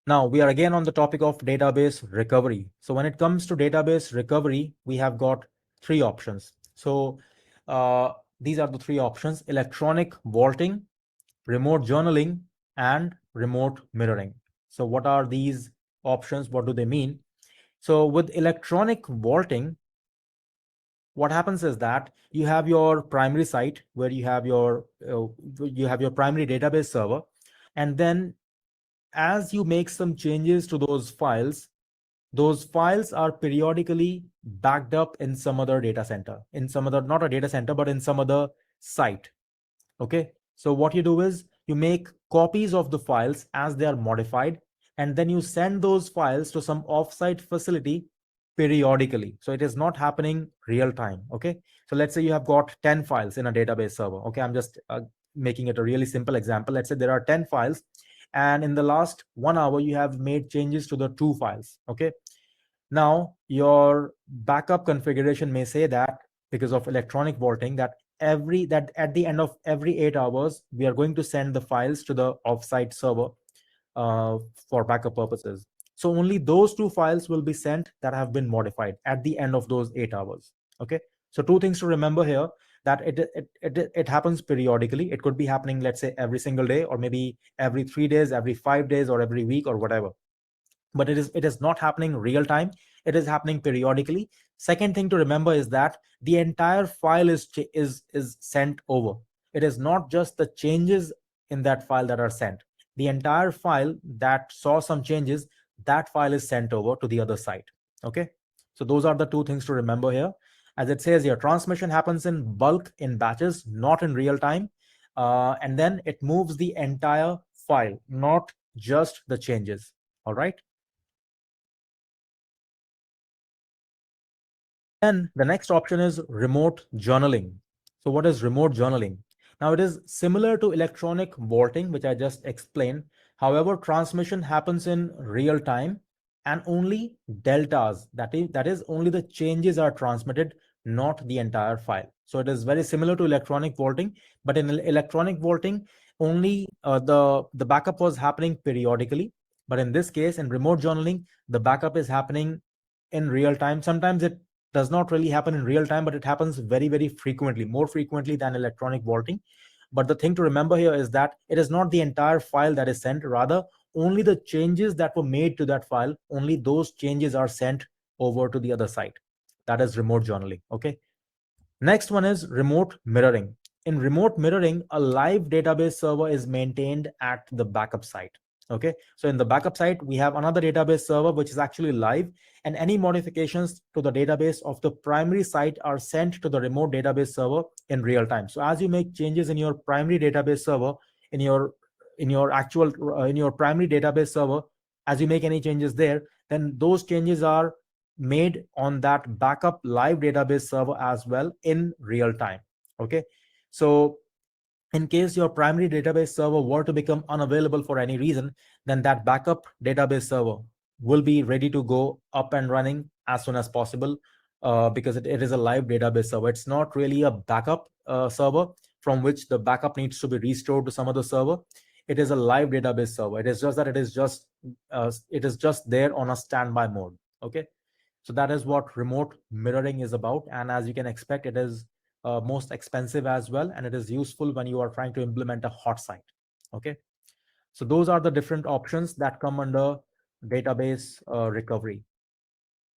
Now we are again on the topic of database recovery. So when it comes to database recovery, we have got three options. So uh, these are the three options: electronic vaulting, remote journaling, and remote mirroring. So what are these options? What do they mean? So with electronic vaulting, what happens is that you have your primary site where you have your primary database server, and then as you make some changes to those files are periodically backed up in some other data center, in some other, not a data center, but in some other site. Okay. So what you do is you make copies of the files as they are modified, and then you send those files to some offsite facility periodically. So it is not happening real time. Okay. So let's say you have got 10 files in a database server. Okay. I'm just making it a really simple example. Let's say there are 10 files, and in the last 1 hour, you have made changes to the two files. Okay. Now, your backup configuration may say that because of electronic vaulting, that at the end of every 8 hours, we are going to send the files to the offsite server uh, for backup purposes. So only those two files will be sent that have been modified at the end of those 8 hours. Okay. So two things to remember here, that it happens periodically. It could be happening, let's say, every single day, or maybe every 3 days, every 5 days, or every week, or whatever, but it is not happening real time. It is happening periodically. Second thing to remember is that the entire file is sent over. It is not just the changes in that file that are sent. The entire file that saw some changes, that file is sent over to the other site. Okay. So those are the two things to remember here. As it says here, transmission happens in bulk, in batches, not in real time. And then it moves the entire file, not just the changes. All right. Then the next option is remote journaling. So what is remote journaling? Now it is similar to electronic vaulting, which I just explained. However, transmission happens in real time and only deltas, that is only the changes are transmitted, not the entire file. So it is very similar to electronic vaulting, but in electronic vaulting, only the backup was happening periodically. But in this case, in remote journaling, the backup is happening in real time. Sometimes it does not really happen in real time, but it happens very, very frequently, more frequently than electronic vaulting. But the thing to remember here is that it is not the entire file that is sent, rather, only the changes that were made to that file, only those changes are sent over to the other site. That is remote journaling. Okay. Next one is remote mirroring. In remote mirroring, a live database server is maintained at the backup site. Okay, so in the backup site, we have another database server which is actually live, and any modifications to the database of the primary site are sent to the remote database server in real time. So as you make changes in your primary database server, in your in your primary database server, as you make any changes there, then those changes are made on that backup live database server as well in real time. Okay. So in case your primary database server were to become unavailable for any reason, then that backup database server will be ready to go up and running as soon as possible, because it is a live database server. It's not really a backup server from which the backup needs to be restored to some other server. It is a live database server. It is just that it is just there on a standby mode. Okay. So that is what remote mirroring is about. And as you can expect, it is most expensive as well. And it is useful when you are trying to implement a hot site. Okay. So those are the different options that come under database recovery.